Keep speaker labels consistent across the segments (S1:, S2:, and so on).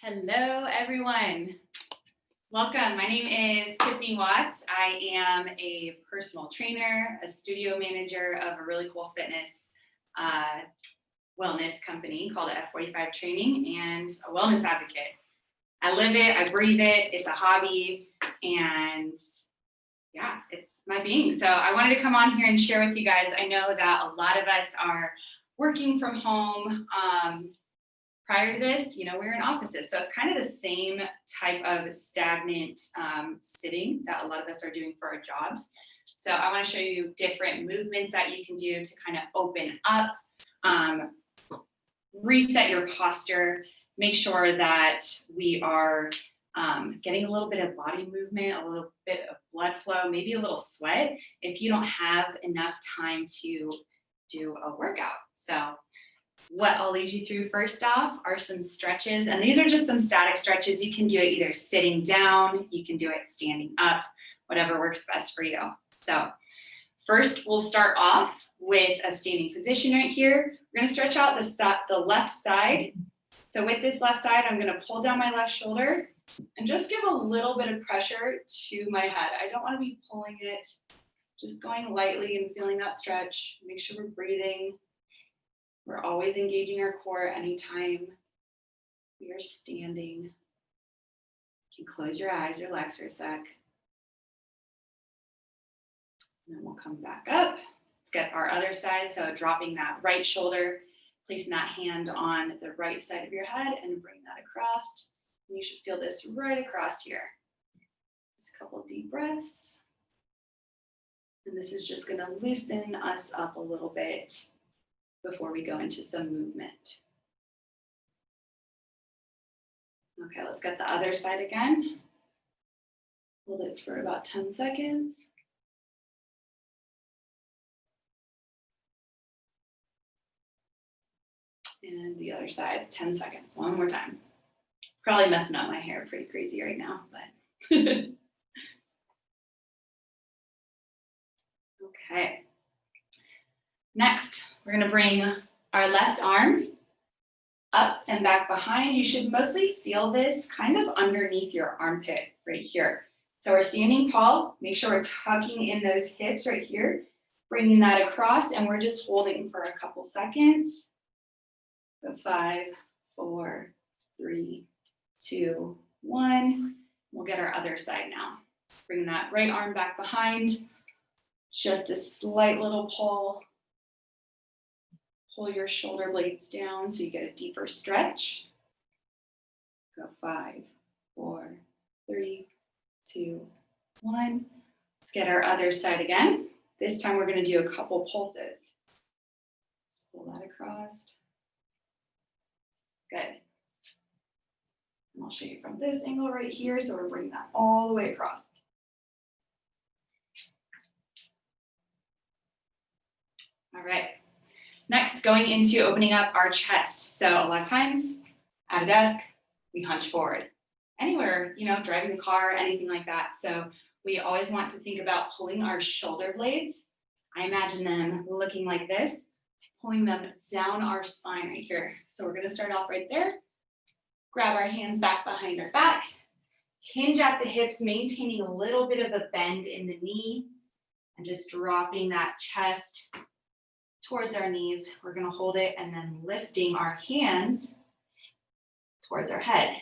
S1: Hello, everyone. Welcome. My name is Tiff Watts. I am a personal trainer, a studio manager of a really cool fitness wellness company called F45 Training, and a wellness advocate. I live it, I breathe it, it's a hobby, and yeah, it's my being. So I wanted to come on here and share with you guys. I know that a lot of us are working from home. Prior to this, we're in offices. So it's kind of the same type of stagnant sitting that a lot of us are doing for our jobs. So I want to show you different movements that you can do to kind of open up, reset your posture, make sure that we are getting a little bit of body movement, a little bit of blood flow, maybe a little sweat if you don't have enough time to do a workout. So what I'll lead you through first off are some stretches, and these are just some static stretches. You can do it either sitting down, you can do it standing up, whatever works best for you. So first, we'll start off with a standing position right here. We're going to stretch out the left side. So with this left side, I'm going to pull down my left shoulder and just give a little bit of pressure to my head. I don't want to be pulling it, just going lightly and feeling that stretch. Make sure we're breathing. We're always engaging our core anytime we are standing. You can close your eyes, relax for a sec. And then we'll come back up. Let's get our other side. So dropping that right shoulder, placing that hand on the right side of your head and bring that across. And you should feel this right across here. Just a couple of deep breaths. And this is just going to loosen us up a little bit before we go into some movement. Okay, let's get the other side again. Hold it for about 10 seconds. And the other side, 10 seconds, one more time. Probably messing up my hair pretty crazy right now, but. Okay. Next, we're going to bring our left arm up and back behind. You should mostly feel this kind of underneath your armpit right here. So we're standing tall. Make sure we're tucking in those hips right here, bringing that across, and we're just holding for a couple seconds. So 5, 4, 3, 2, 1. We'll get our other side now. Bring that right arm back behind. Just a slight little pull. Pull your shoulder blades down so you get a deeper stretch. Go 5, 4, 3, 2, 1. Let's get our other side again. This time we're going to do a couple pulses. Just pull that across. Good. And I'll show you from this angle right here. So we're bringing that all the way across. All right. Next, going into opening up our chest. So a lot of times at a desk, we hunch forward. Anywhere, driving the car, anything like that. So we always want to think about pulling our shoulder blades. I imagine them looking like this, pulling them down our spine right here. So we're going to start off right there. Grab our hands back behind our back. Hinge at the hips, maintaining a little bit of a bend in the knee, and just dropping that chest towards our knees. We're going to hold it and then lifting our hands towards our head.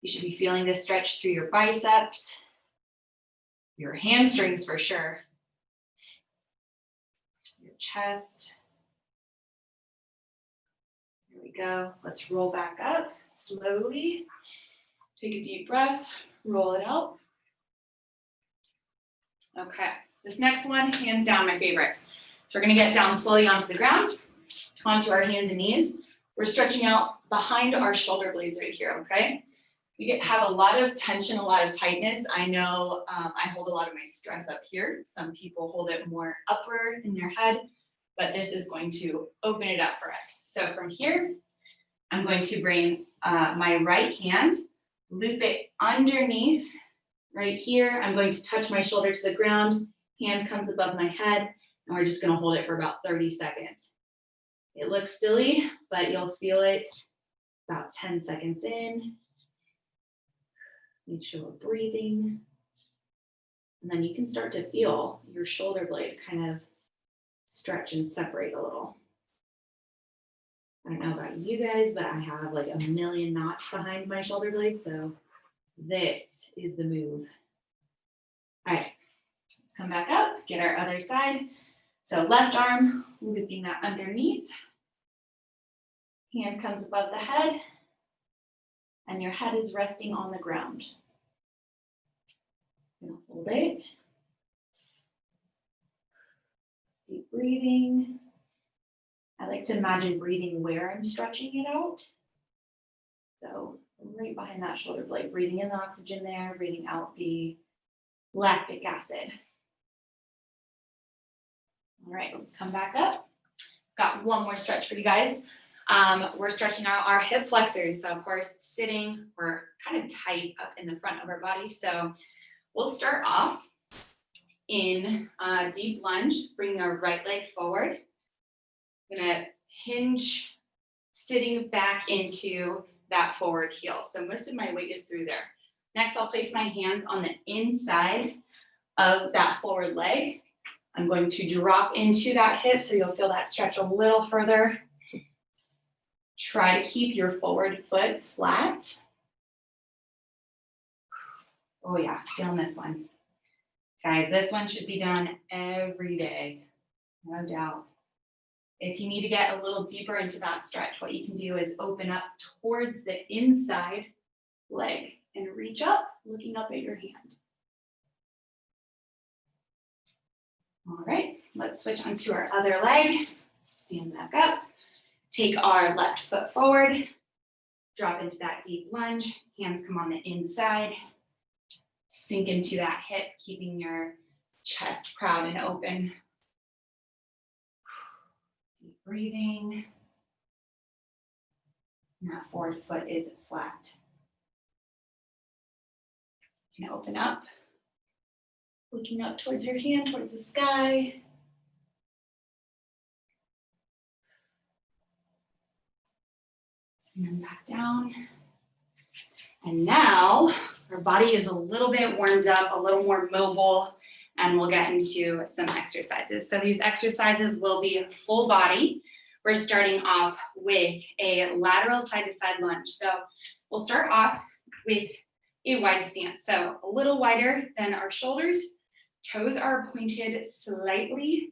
S1: You should be feeling this stretch through your biceps, your hamstrings for sure, your chest. Here we go. Let's roll back up slowly. Take a deep breath, roll it out. Okay, this next one, hands down, my favorite. So we're going to get down slowly onto the ground, onto our hands and knees. We're stretching out behind our shoulder blades right here, okay? We have a lot of tension, a lot of tightness. I know I hold a lot of my stress up here. Some people hold it more upward in their head, but this is going to open it up for us. So from here, I'm going to bring my right hand, loop it underneath right here. I'm going to touch my shoulder to the ground. Hand comes above my head. And we're just going to hold it for about 30 seconds. It looks silly, but you'll feel it About 10 seconds in. Make sure we're breathing. And then you can start to feel your shoulder blade kind of stretch and separate a little. I don't know about you guys, but I have like a million knots behind my shoulder blade, so this is the move. All right, let's come back up, get our other side. So left arm, looping that underneath. Hand comes above the head, and your head is resting on the ground. You're gonna hold it. Deep breathing. I like to imagine breathing where I'm stretching it out. So right behind that shoulder blade, breathing in the oxygen there, breathing out the lactic acid. All right, let's come back up. Got one more stretch for you guys. We're stretching out our hip flexors. So of course, sitting, we're kind of tight up in the front of our body. So we'll start off in a deep lunge, bringing our right leg forward. I'm gonna hinge sitting back into that forward heel. So most of my weight is through there. Next, I'll place my hands on the inside of that forward leg. I'm going to drop into that hip so you'll feel that stretch a little further. Try to keep your forward foot flat. Oh yeah, feeling this one. Guys, this one should be done every day, no doubt. If you need to get a little deeper into that stretch, what you can do is open up towards the inside leg and reach up, looking up at your hand. All right, let's switch onto our other leg. Stand back up. Take our left foot forward. Drop into that deep lunge. Hands come on the inside. Sink into that hip, keeping your chest proud and open. Deep breathing. And that forward foot is flat. You can open up. Looking up towards your hand, towards the sky. And then back down. And now our body is a little bit warmed up, a little more mobile, and we'll get into some exercises. So these exercises will be full body. We're starting off with a lateral side-to-side lunge. So we'll start off with a wide stance. So a little wider than our shoulders. Toes are pointed slightly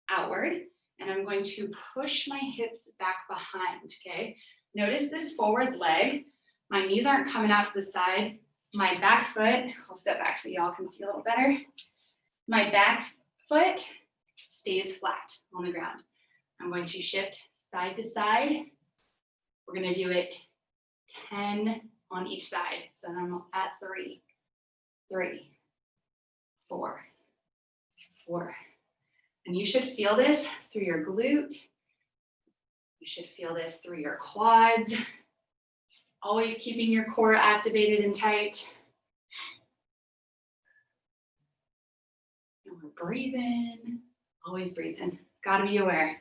S1: outward, and I'm going to push my hips back behind, okay? Notice this forward leg. My knees aren't coming out to the side. My back foot, I'll step back so y'all can see a little better. My back foot stays flat on the ground. I'm going to shift side to side. We're gonna do it 10 on each side. So I'm at 3, 3, 4, 4. And you should feel this through your glute. You should feel this through your quads. Always keeping your core activated and tight. And we're breathing, always breathing. Gotta be aware.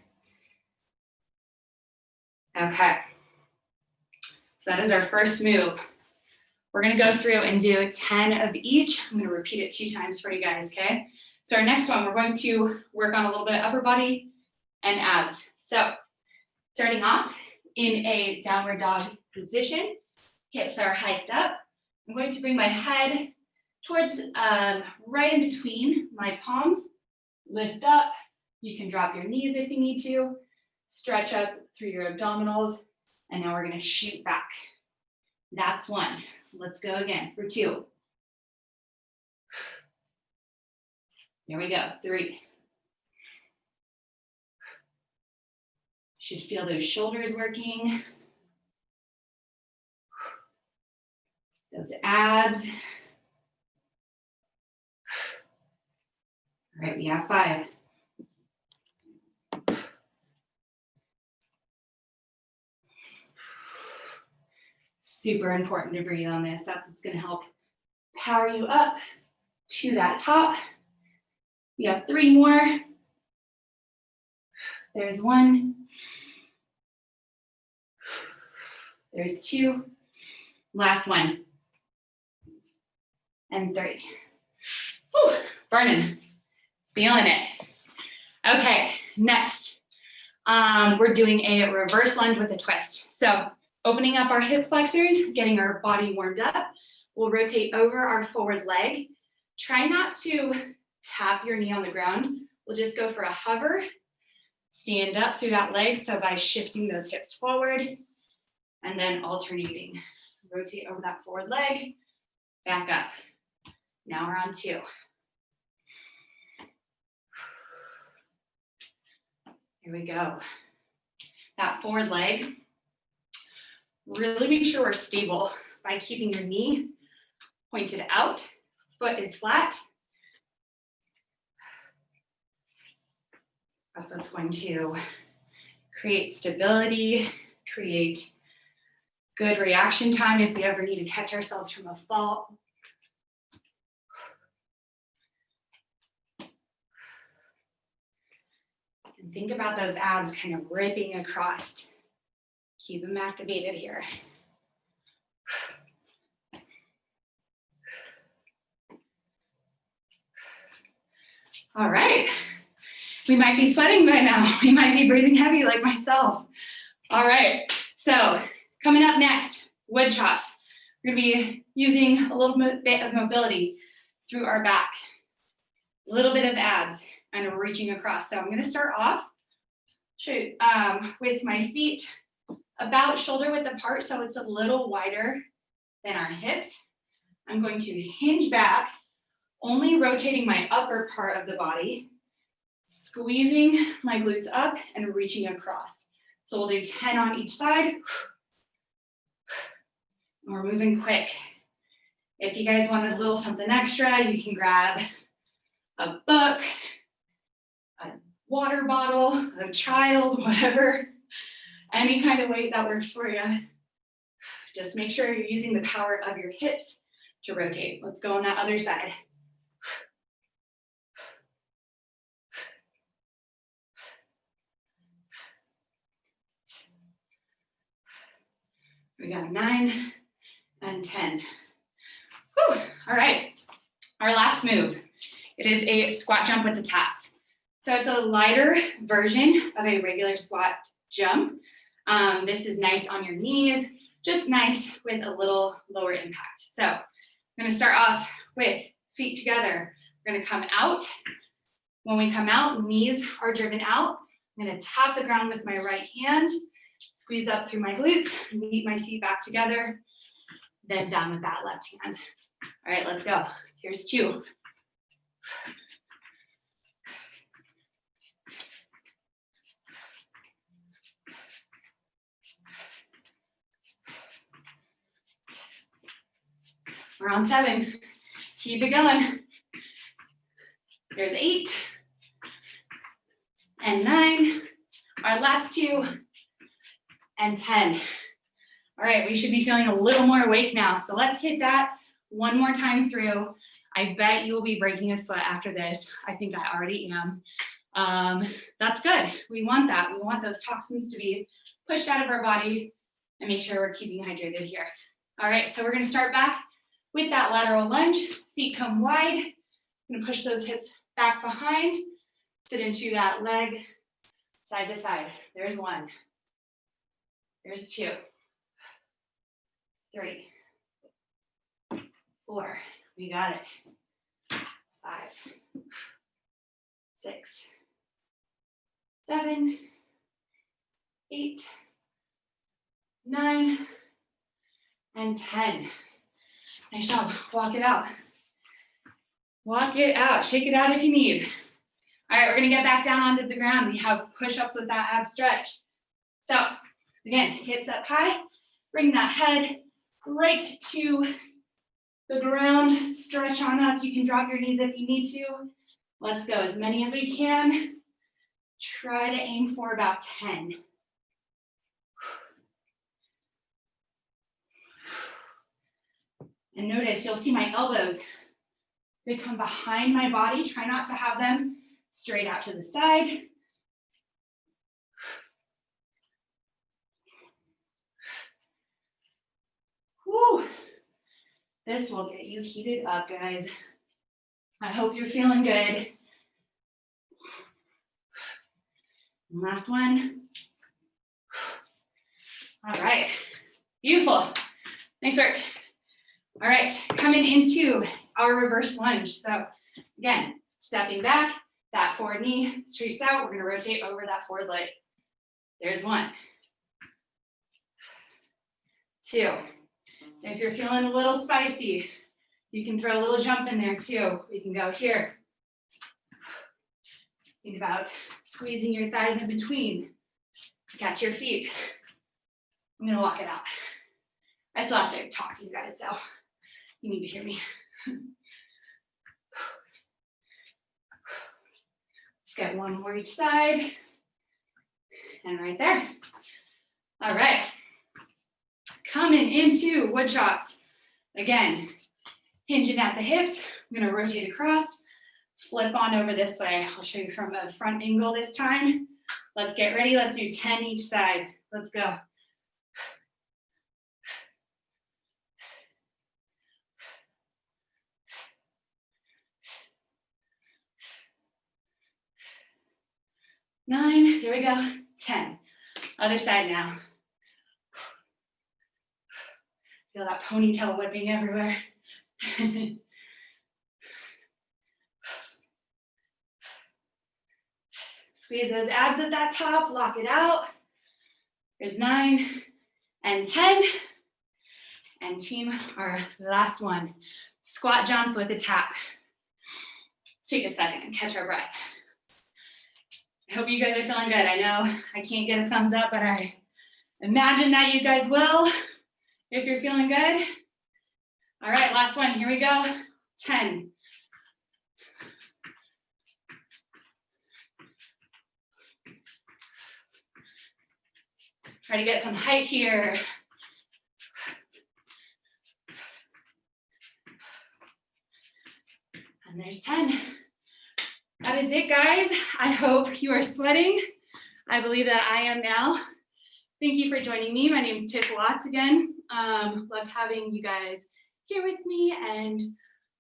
S1: Okay. So that is our first move. We're gonna go through and do 10 of each. I'm gonna repeat it 2 times for you guys, okay? So our next one, we're going to work on a little bit of upper body and abs. So starting off in a downward dog position, hips are hiked up. I'm going to bring my head towards right in between my palms, lift up. You can drop your knees if you need to, stretch up through your abdominals, and now we're gonna shoot back. That's 1. Let's go again for 2. Here we go, 3. Should feel those shoulders working. Those abs. All right, we have 5. Super important to breathe on this. That's what's going to help power you up to that top. We have 3 more. There's 1. There's 2. Last one. And 3. Whew, burning. Feeling it. Okay, next. We're doing a reverse lunge with a twist. So opening up our hip flexors, getting our body warmed up. We'll rotate over our forward leg. Try not to tap your knee on the ground. We'll just go for a hover. Stand up through that leg. So by shifting those hips forward and then alternating. Rotate over that forward leg, back up. Now we're on 2. Here we go. That forward leg, really make sure we're stable by keeping your knee pointed out, foot is flat. That's what's going to create stability, create good reaction time if we ever need to catch ourselves from a fall. And think about those abs kind of ripping across. Keep them activated here. All right. We might be sweating by now. We might be breathing heavy like myself. All right. So coming up next, wood chops. We're going to be using a little bit of mobility through our back, a little bit of abs, and we're reaching across. So I'm going to start off with my feet about shoulder width apart, so it's a little wider than our hips. I'm going to hinge back, only rotating my upper part of the body, squeezing my glutes up and reaching across. So we'll do 10 on each side. We're moving quick. If you guys want a little something extra, you can grab a book, a water bottle, a child, whatever. Any kind of weight that works for you. Just make sure you're using the power of your hips to rotate. Let's go on that other side. We got 9 and 10. Whew. All right, our last move. It is a squat jump with a tap. So it's a lighter version of a regular squat jump. This is nice on your knees, just nice with a little lower impact. So I'm gonna start off with feet together. We're gonna come out. When we come out, knees are driven out. I'm gonna tap the ground with my right hand, squeeze up through my glutes, meet my feet back together, then down with that left hand. All right, let's go. Here's 2. We're on 7. Keep it going. There's 8 and 9. Our last 2 and 10. All right, we should be feeling a little more awake now. So let's hit that one more time through. I bet you will be breaking a sweat after this. I think I already am. That's good. We want that. We want those toxins to be pushed out of our body and make sure we're keeping hydrated here. All right, so we're gonna start back with that lateral lunge. Feet come wide. I'm gonna push those hips back behind. Sit into that leg side to side. There's 1. There's 2. 3. 4. We got it. 5. 6. 7. 8. 9. And 10. Nice job. Walk it out. Walk it out. Shake it out if you need. All right, we're gonna get back down onto the ground. We have push-ups with that ab stretch. So again, hips up high. Bring that head right to the ground. Stretch on up. You can drop your knees if you need to. Let's go as many as we can. Try to aim for about 10. And notice, you'll see my elbows. They come behind my body. Try not to have them straight out to the side. This will get you heated up, guys. I hope you're feeling good. Last one. All right, beautiful. Nice work. All right, coming into our reverse lunge. So again, stepping back, that forward knee streaks out. We're gonna rotate over that forward leg. There's one. Two. If you're feeling a little spicy, you can throw a little jump in there too. We can go here. Think about squeezing your thighs in between to catch your feet. I'm gonna walk it out. I still have to talk to you guys, so you need to hear me. Let's get one more each side. And right there. All right. Coming into wood chops. Again, hinging at the hips. I'm gonna rotate across, flip on over this way. I'll show you from a front angle this time. Let's get ready. Let's do 10 each side. Let's go. Nine, here we go, 10. Other side now. Feel that ponytail whipping everywhere. Squeeze those abs at that top, lock it out. There's 9 and 10. And team, our last one. Squat jumps with a tap. Let's take a second and catch our breath. I hope you guys are feeling good. I know I can't get a thumbs up, but I imagine that you guys will if you're feeling good. All right, last one, here we go, 10. Try to get some height here. And there's 10. That is it, guys. I hope you are sweating. I believe that I am now. Thank you for joining me. My name is Tiff Watts again. Loved having you guys here with me and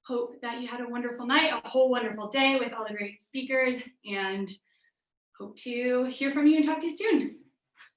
S1: hope that you had a wonderful night, a whole wonderful day with all the great speakers, and hope to hear from you and talk to you soon.